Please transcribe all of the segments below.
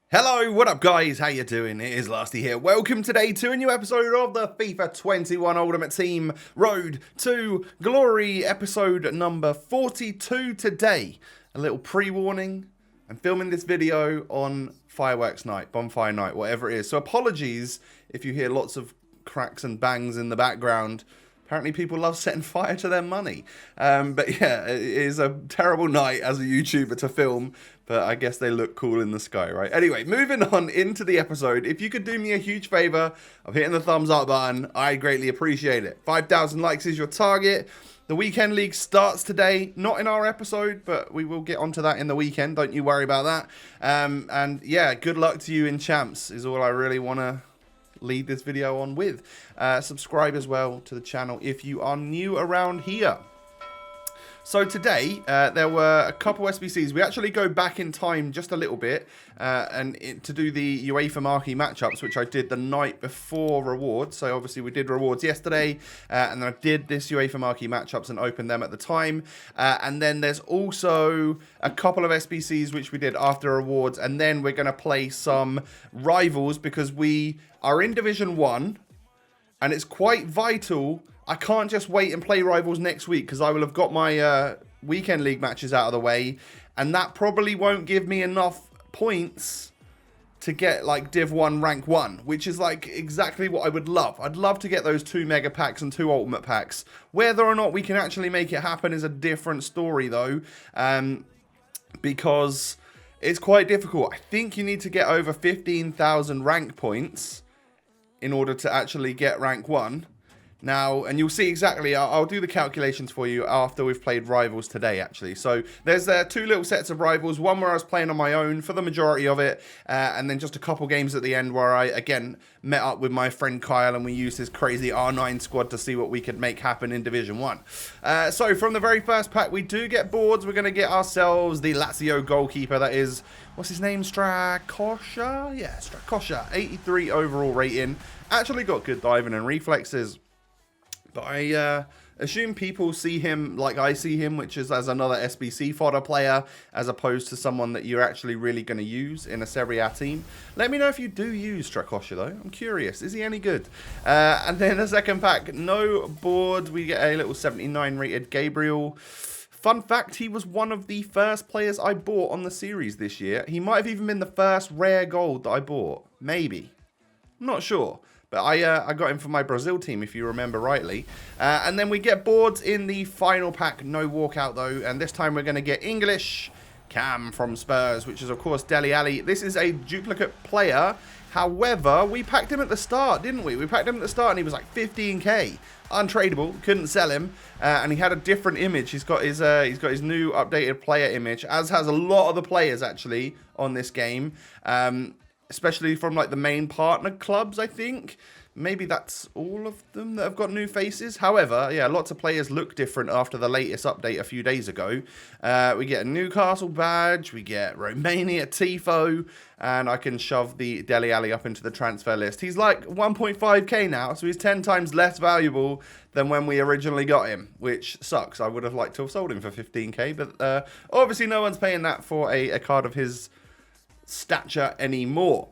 Hello, what up guys? How you doing? It is Lasty here. Welcome today to a new episode of the FIFA 21 Ultimate Team Road to Glory, episode number 42 today. A little pre-warning, I'm filming this video on fireworks night, bonfire night, whatever it is. So apologies if you hear lots of cracks and bangs in the background. Apparently people love setting fire to their money. But yeah, it is a terrible night as a YouTuber to film, but I guess they look cool in the sky, right? Anyway, moving on into the episode. If you could do me a huge favor of hitting the thumbs up button, I'd greatly appreciate it. 5,000 likes is your target. The weekend league starts today, not in our episode, but we will get onto that in the weekend. Don't you worry about that. And yeah, good luck to you in champs is all I really want to lead this video on with. Subscribe as well to the channel if you are new around here. So today there were a couple SBCs. We actually go back in time just a little bit to do the UEFA marquee matchups, which I did the night before rewards. So obviously we did rewards yesterday, and then I did this UEFA marquee matchups and opened them at the time. And then there's also a couple of SBCs which we did after rewards, and then we're going to play some rivals because we are in Division 1, and it's quite vital. I can't just wait and play rivals next week because I will have got my weekend league matches out of the way, and that probably won't give me enough points to get like Div 1 rank 1, which is like exactly what I would love. I'd love to get those 2 mega packs and 2 ultimate packs. Whether or not we can actually make it happen is a different story though, because it's quite difficult. I think you need to get over 15,000 rank points in order to actually get rank 1. Now, and you'll see exactly, I'll do the calculations for you after we've played rivals today, actually. So there's 2 little sets of rivals, one where I was playing on my own for the majority of it, and then just a couple games at the end where I, again, met up with my friend Kyle and we used his crazy R9 squad to see what we could make happen in Division 1. So from the very first pack, we do get boards. We're going to get ourselves the Lazio goalkeeper, that is, what's his name, Strakosha? Yeah, Strakosha, 83 overall rating. Actually got good diving and reflexes. But I assume people see him like I see him, which is as another SBC fodder player, as opposed to someone that you're actually really going to use in a Serie A team. Let me know if you do use Strakosha, though. I'm curious. Is he any good? And then the second pack, no board. We get a little 79 rated Gabriel. Fun fact, he was one of the first players I bought on the series this year. He might have even been the first rare gold that I bought. Maybe. I'm not sure. But I got him for my Brazil team, if you remember rightly. And then we get boards in the final pack. No walkout, though. And this time we're going to get English Cam from Spurs, which is, of course, Dele Alli. This is a duplicate player. However, we packed him at the start, didn't we? We packed him at the start, and he was like 15k. Untradeable. Couldn't sell him. And he had a different image. He's got his new updated player image, as has a lot of the players, actually, on this game. Especially from like the main partner clubs, I think. Maybe that's all of them that have got new faces. However, yeah, lots of players look different after the latest update a few days ago. We get a Newcastle badge, we get Romania Tifo, and I can shove the Dele Alli up into the transfer list. He's like 1.5k now, so he's 10 times less valuable than when we originally got him, which sucks. I would have liked to have sold him for 15k, but obviously no one's paying that for a card of his stature anymore.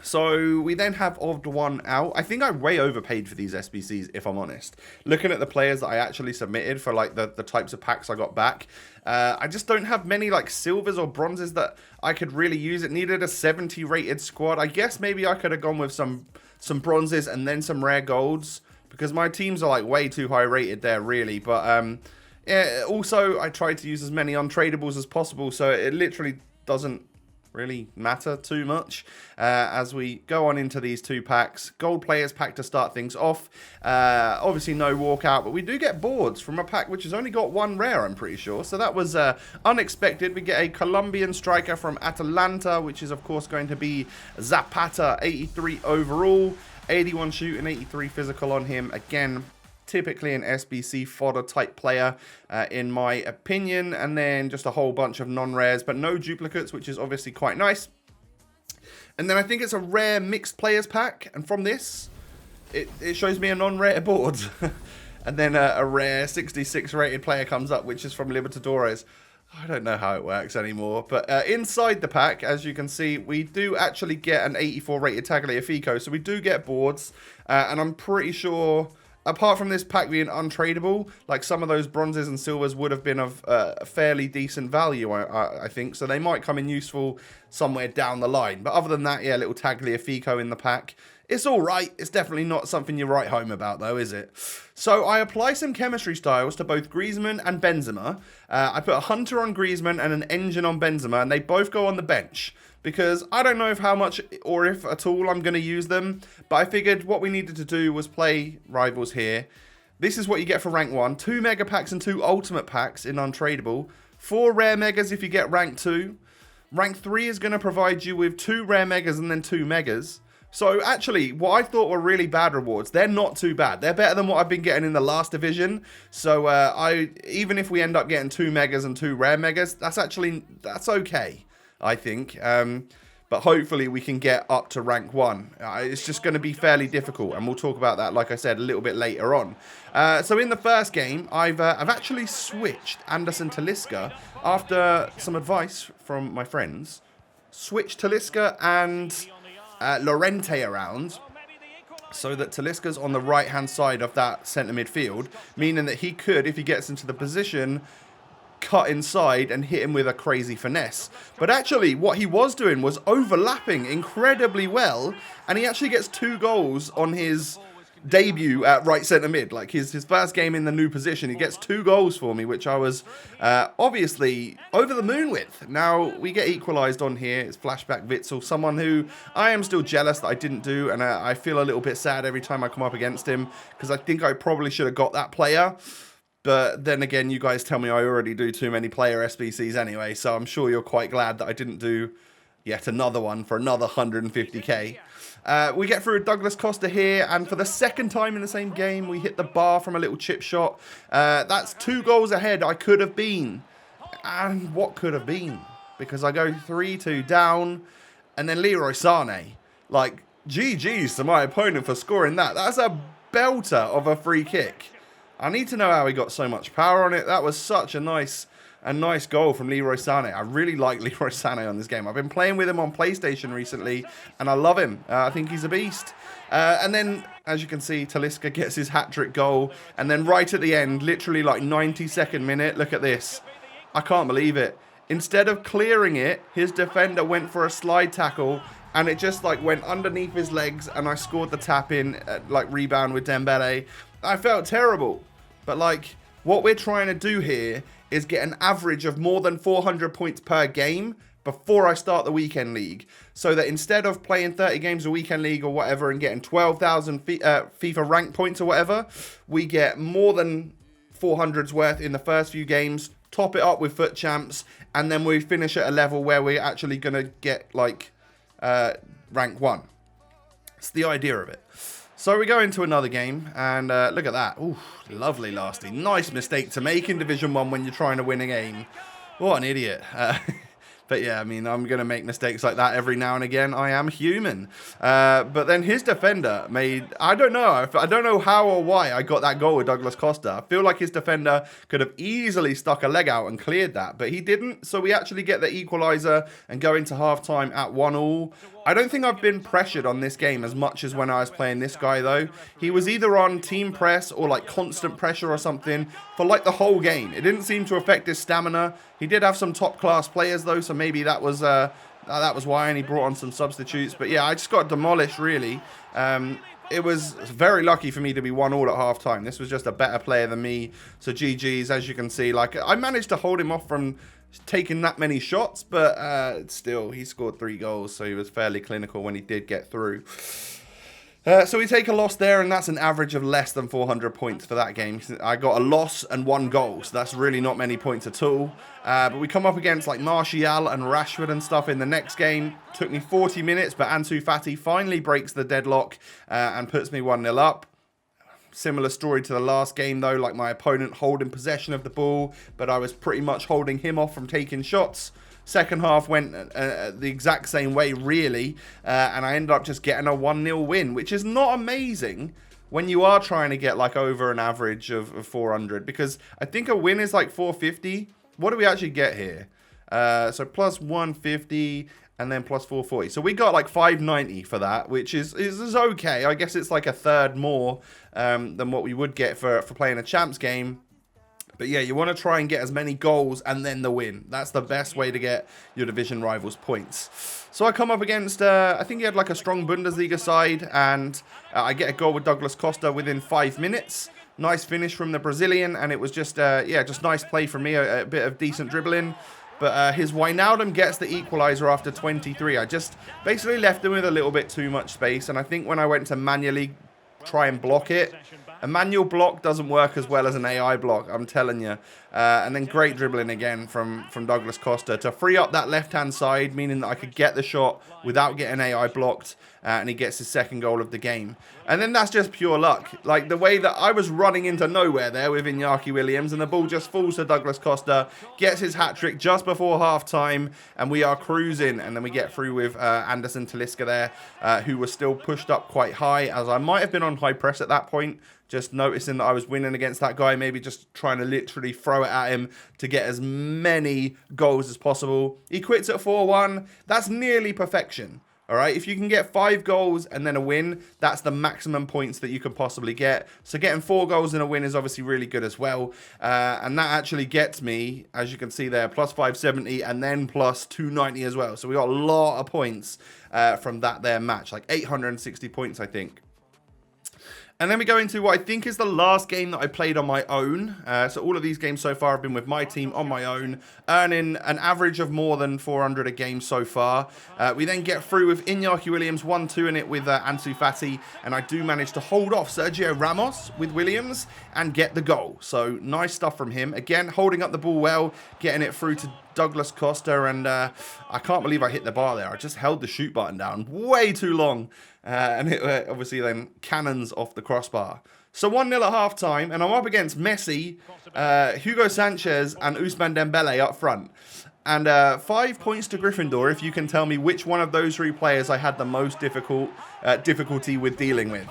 So we then have Odd One out. I think I way overpaid for these SBCs, if I'm honest. Looking at the players that I actually submitted for like the types of packs I got back, I just don't have many like silvers or bronzes that I could really use. It needed a 70 rated squad. I guess maybe I could have gone with some bronzes and then some rare golds, because my teams are like way too high rated there, really. But yeah, also I tried to use as many untradables as possible, so it literally doesn't really matter too much as we go on into these 2 packs. Gold players pack to start things off. Obviously no walkout, but we do get boards from a pack which has only got 1 rare, I'm pretty sure. So that was unexpected. We get a Colombian striker from Atalanta, which is of course going to be Zapata, 83 overall, 81 shooting, 83 physical on him. Again, typically an SBC fodder type player in my opinion, and then just a whole bunch of non-rares but no duplicates, which is obviously quite nice. And then I think it's a rare mixed players pack, and from this it shows me a non-rare board. And then a rare 66 rated player comes up, which is from Libertadores. I don't know how it works anymore, but inside the pack, as you can see, we do actually get an 84 rated Tagliafico, so we do get boards, and I'm pretty sure, apart from this pack being untradeable, like some of those bronzes and silvers would have been of fairly decent value, I think, so they might come in useful somewhere down the line. But other than that, yeah, little Tagliafico in the pack. It's all right. It's definitely not something you write home about, though, is it? So I apply some chemistry styles to both Griezmann and Benzema. I put a Hunter on Griezmann and an Engine on Benzema, and they both go on the bench because I don't know if how much or if at all I'm going to use them, but I figured what we needed to do was play rivals here. This is what you get for rank 1. 2 mega packs and 2 ultimate packs in untradeable. 4 rare megas if you get rank 2. Rank 3 is going to provide you with 2 rare megas and then 2 megas. So actually, what I thought were really bad rewards, they're not too bad. They're better than what I've been getting in the last division. So even if we end up getting 2 megas and 2 rare megas, that's okay, I think. But hopefully we can get up to rank 1. It's just going to be fairly difficult, and we'll talk about that, like I said, a little bit later on. So in the first game, I've actually switched Anderson Talisca after some advice from my friends. Switched Talisca and Llorente around so that Talisca's on the right hand side of that centre midfield, meaning that he could, if he gets into the position, cut inside and hit him with a crazy finesse. But actually what he was doing was overlapping incredibly well, and he actually gets 2 goals on his debut at right centre mid. Like his first game in the new position, he gets 2 goals for me, which I was obviously over the moon with. Now we get equalised on here. It's flashback Witsel, someone who I am still jealous that I didn't do, and I feel a little bit sad every time I come up against him because I think I probably should have got that player. But then again, you guys tell me I already do too many player SBCs anyway, so I'm sure you're quite glad that I didn't do yet another one for another 150k. We get through Douglas Costa here, and for the second time in the same game, we hit the bar from a little chip shot. That's 2 goals ahead I could have been. And what could have been? Because I go 3-2 down, and then Leroy Sané. Like, GG's to my opponent for scoring that. That's a belter of a free kick. I need to know how he got so much power on it. That was such a nice goal from Leroy Sané. I really like Leroy Sané on this game. I've been playing with him on PlayStation recently, and I love him. I think he's a beast. And then, as you can see, Talisca gets his hat-trick goal. And then right at the end, literally like 92nd minute, look at this. I can't believe it. Instead of clearing it, his defender went for a slide tackle, and it just like went underneath his legs, and I scored the tap-in, like rebound with Dembele. I felt terrible. But like, what we're trying to do here is get an average of more than 400 points per game before I start the weekend league. So that instead of playing 30 games a weekend league or whatever and getting 12,000 FIFA rank points or whatever, we get more than 400's worth in the first few games, top it up with foot champs, and then we finish at a level where we're actually going to get like rank 1. It's the idea of it. So we go into another game, and look at that. Ooh, lovely Lasty. Nice mistake to make in Division 1 when you're trying to win a game. What an idiot. But yeah, I mean, I'm going to make mistakes like that every now and again. I am human. But then his defender made... I don't know how or why I got that goal with Douglas Costa. I feel like his defender could have easily stuck a leg out and cleared that, but he didn't. So we actually get the equaliser and go into half-time at 1-1. I don't think I've been pressured on this game as much as when I was playing this guy, though. He was either on team press or like constant pressure or something for like the whole game. It didn't seem to affect his stamina. He did have some top-class players, though, so maybe that was why, and he brought on some substitutes. But yeah, I just got demolished, really. It was very lucky for me to be 1-1 at half-time. This was just a better player than me. So GG's, as you can see. Like, I managed to hold him off from taking that many shots, but still, he scored 3 goals, so he was fairly clinical when he did get through. So we take a loss there, and that's an average of less than 400 points for that game. I got a loss and 1 goal, so that's really not many points at all. But we come up against like Martial and Rashford and stuff in the next game. Took me 40 minutes, but Ansu Fati finally breaks the deadlock and puts me 1-0 up. Similar story to the last game, though, like my opponent holding possession of the ball, but I was pretty much holding him off from taking shots. Second half went the exact same way, really, and I ended up just getting a 1-0 win, which is not amazing when you are trying to get like over an average of 400, because I think a win is like 450, what do we actually get here? So plus 150 and then plus 440. So we got like 590 for that, which is okay. I guess it's like a third more than what we would get for playing a champs game. But yeah, you want to try and get as many goals and then the win. That's the best way to get your division rivals points. So I come up against, I think he had like a strong Bundesliga side, and I get a goal with Douglas Costa within 5 minutes. Nice finish from the Brazilian, and it was just, yeah, just nice play from me, a bit of decent dribbling. But his Wijnaldum gets the equaliser after 23. I just basically left him with a little bit too much space, and I think when I went to manually try and block it, a manual block doesn't work as well as an AI block, I'm telling you. And then great dribbling again from Douglas Costa to free up that left-hand side, meaning that I could get the shot without getting AI blocked, and he gets his second goal of the game. And then that's just pure luck. Like the way that I was running into nowhere there with Iñaki Williams, and the ball just falls to Douglas Costa, gets his hat-trick just before half-time, and we are cruising. And then we get through with Anderson Talisca there, who was still pushed up quite high, as I might have been on high press at that point. Just noticing that I was winning against that guy, maybe just trying to literally throw it at him to get as many goals as possible. He quits at 4-1. That's nearly perfection. All right, if you can get 5 goals and then a win, that's the maximum points that you can possibly get. So getting 4 goals and a win is obviously really good as well. And that actually gets me, as you can see there, plus 570 and then plus 290 as well. So we got a lot of points from that there match, like 860 points, I think. And then we go into what I think is the last game that I played on my own. So all of these games so far have been with my team on my own, earning an average of more than 400 a game so far. We then get through with Iñaki Williams, 1-2 in it with Ansu Fati, and I do manage to hold off Sergio Ramos with Williams and get the goal. So nice stuff from him. Again, holding up the ball well, getting it through to Douglas Costa, and I can't believe I hit the bar there. I just held the shoot button down way too long. And it obviously then cannons off the crossbar. So 1-0 at half-time, and I'm up against Messi, Hugo Sanchez, and Ousmane Dembele up front. And 5 points to Gryffindor if you can tell me which one of those 3 players I had the most difficulty with dealing with.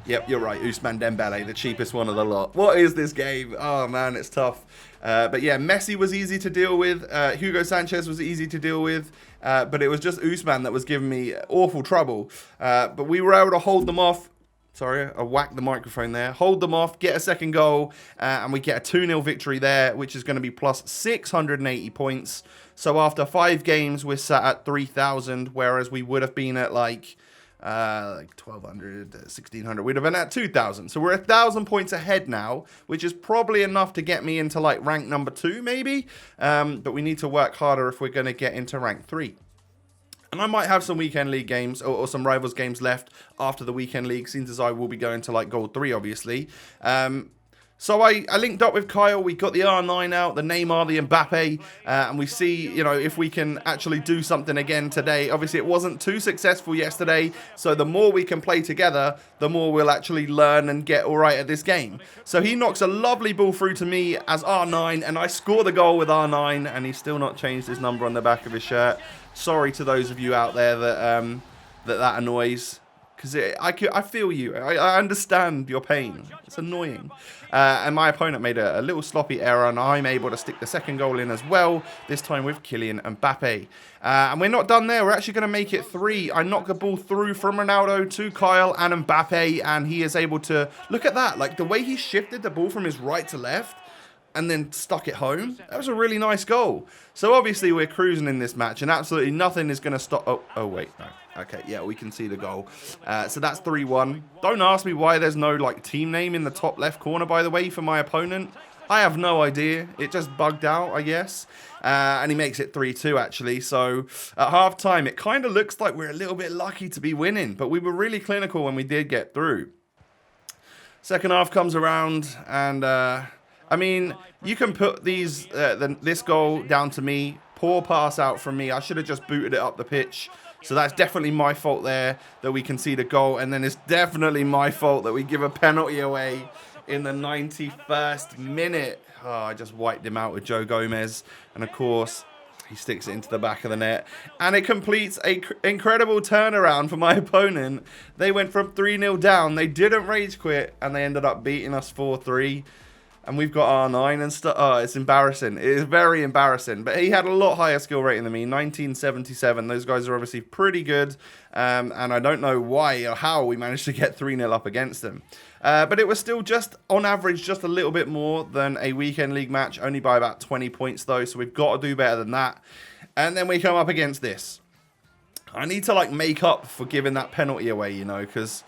Yep, you're right, Ousmane Dembele, the cheapest one of the lot. What is this game? Oh, man, it's tough. But yeah, Messi was easy to deal with. Hugo Sanchez was easy to deal with. But it was just Ousmane that was giving me awful trouble. But we were able to hold them off. Sorry, I whacked the microphone there. Hold them off, get a second goal, and we get a 2-0 victory there, which is going to be plus 680 points. So after 5 games, we're sat at 3,000, whereas we would have been at like 1,200, 1,600. We'd have been at 2,000. So we're 1,000 points ahead now, which is probably enough to get me into like rank number 2, maybe. But we need to work harder if we're going to get into rank 3. And I might have some weekend league games or some rivals games left after the weekend league, since as I will be going to like gold 3, obviously. So I linked up with Kyle. We got the R9 out, the Neymar, the Mbappe, and we see, you know, if we can actually do something again today. Obviously, it wasn't too successful yesterday, so the more we can play together, the more we'll actually learn and get all right at this game. So he knocks a lovely ball through to me as R9, and I score the goal with R9, and he's still not changed his number on the back of his shirt. Sorry to those of you out there that that annoys. Because I feel you. I understand your pain. It's annoying. And my opponent made a little sloppy error, and I'm able to stick the second goal in as well, this time with Kylian Mbappe. And we're not done there. We're actually going to make it 3. I knock the ball through from Ronaldo to Kyle and Mbappe, and he is able to... Look at that. Like, the way he shifted the ball from his right to left and then stuck it home. That was a really nice goal. So obviously we're cruising in this match, and absolutely nothing is going to stop... Oh, wait, no. Okay, yeah, we can see the goal. So that's 3-1. Don't ask me why there's no like team name in the top left corner, by the way, for my opponent. I have no idea. It just bugged out, I guess. And he makes it 3-2, actually. So at half-time, it kind of looks like we're a little bit lucky to be winning, but we were really clinical when we did get through. Second half comes around, and... I mean, you can put this goal down to me. Poor pass out from me. I should have just booted it up the pitch. So that's definitely my fault there that we concede a goal. And then it's definitely my fault that we give a penalty away in the 91st minute. Oh, I just wiped him out with Joe Gomez. And of course, he sticks it into the back of the net. And it completes an incredible turnaround for my opponent. They went from 3-0 down. They didn't rage quit, and they ended up beating us 4-3. And we've got R9 and stuff. Oh, it's embarrassing. It is very embarrassing. But he had a lot higher skill rating than me, 1977. Those guys are obviously pretty good. And I don't know why or how we managed to get 3-0 up against them. But it was still just, on average, just a little bit more than a weekend league match. Only by about 20 points, though. So we've got to do better than that. And then we come up against this. I need to, like, make up for giving that penalty away, you know, because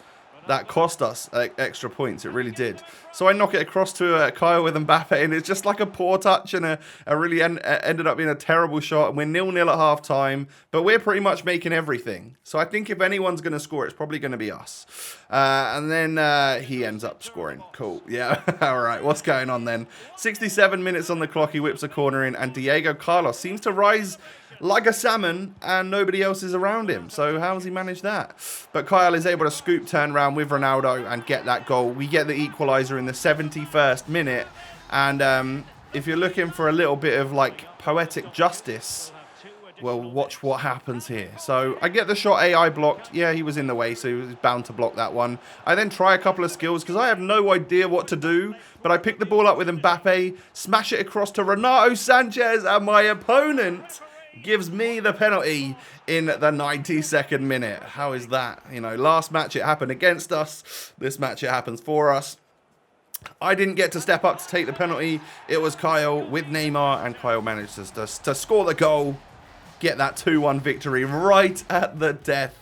that cost us extra points. It really did. So I knock it across to Kyle with Mbappe, and it's just like a poor touch and a really ended up being a terrible shot. And we're 0-0 at half time, but we're pretty much making everything. So I think if anyone's going to score, it's probably going to be us. And then he ends up scoring. Cool. Yeah. All right. What's going on then? 67 minutes on the clock. He whips a corner in, and Diego Carlos seems to rise like a salmon, and nobody else is around him. So how has he managed that? But Kyle is able to scoop turn round with Ronaldo and get that goal. We get the equaliser in the 71st minute. And if you're looking for a little bit of like poetic justice, well, watch what happens here. So I get the shot AI blocked. Yeah, he was in the way, so he was bound to block that one. I then try a couple of skills because I have no idea what to do. But I pick the ball up with Mbappe, smash it across to Renato Sanchez, and my opponent gives me the penalty in the 92nd minute. How is that? You know, last match it happened against us. This match it happens for us. I didn't get to step up to take the penalty. It was Kyle with Neymar, and Kyle managed to score the goal, get that 2-1 victory right at the death,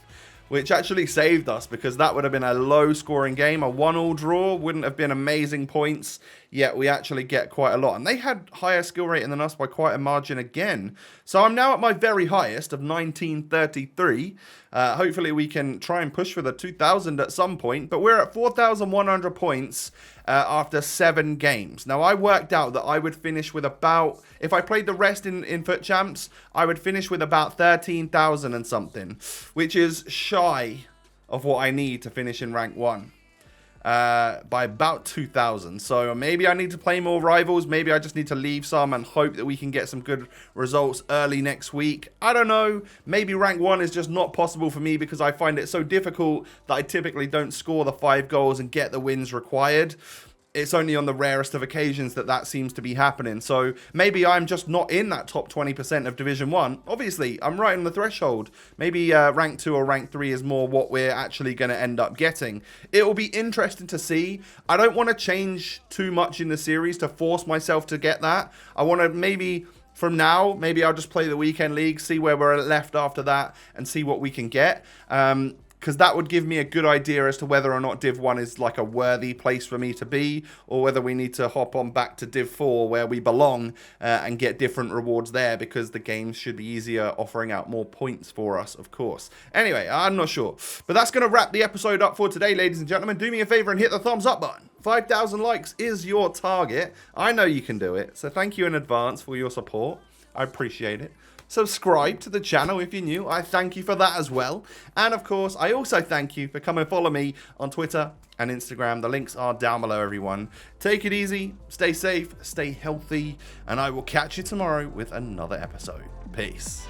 which actually saved us because that would have been a low-scoring game. A 1-1 draw wouldn't have been amazing points, yet we actually get quite a lot. And they had higher skill rating than us by quite a margin again. So I'm now at my very highest of 1933. Hopefully we can try and push for the 2000 at some point. But we're at 4,100 points after 7 games. Now, I worked out that I would finish with about, if I played the rest in Foot Champs, I would finish with about 13,000 and something, which is shy of what I need to finish in rank 1. By about 2,000. So maybe I need to play more rivals. Maybe I just need to leave some and hope that we can get some good results early next week. I don't know. Maybe rank 1 is just not possible for me because I find it so difficult that I typically don't score the 5 goals and get the wins required. It's only on the rarest of occasions that seems to be happening. So maybe I'm just not in that top 20% of Division 1. Obviously, I'm right on the threshold. Maybe rank 2 or rank 3 is more what we're actually going to end up getting. It will be interesting to see. I don't want to change too much in the series to force myself to get that. I want to maybe, from now, maybe I'll just play the weekend league, see where we're left after that, and see what we can get. Because that would give me a good idea as to whether or not Div 1 is like a worthy place for me to be, or whether we need to hop on back to Div 4 where we belong and get different rewards there, because the games should be easier, offering out more points for us, of course. Anyway, I'm not sure. But that's going to wrap the episode up for today, ladies and gentlemen. Do me a favor and hit the thumbs up button. 5,000 likes is your target. I know you can do it, so thank you in advance for your support. I appreciate it. Subscribe to the channel if you're new. I thank you for that as well. And of course, I also thank you for coming and follow me on Twitter and Instagram. The links are down below, everyone. Take it easy, stay safe, stay healthy, and I will catch you tomorrow with another episode. Peace.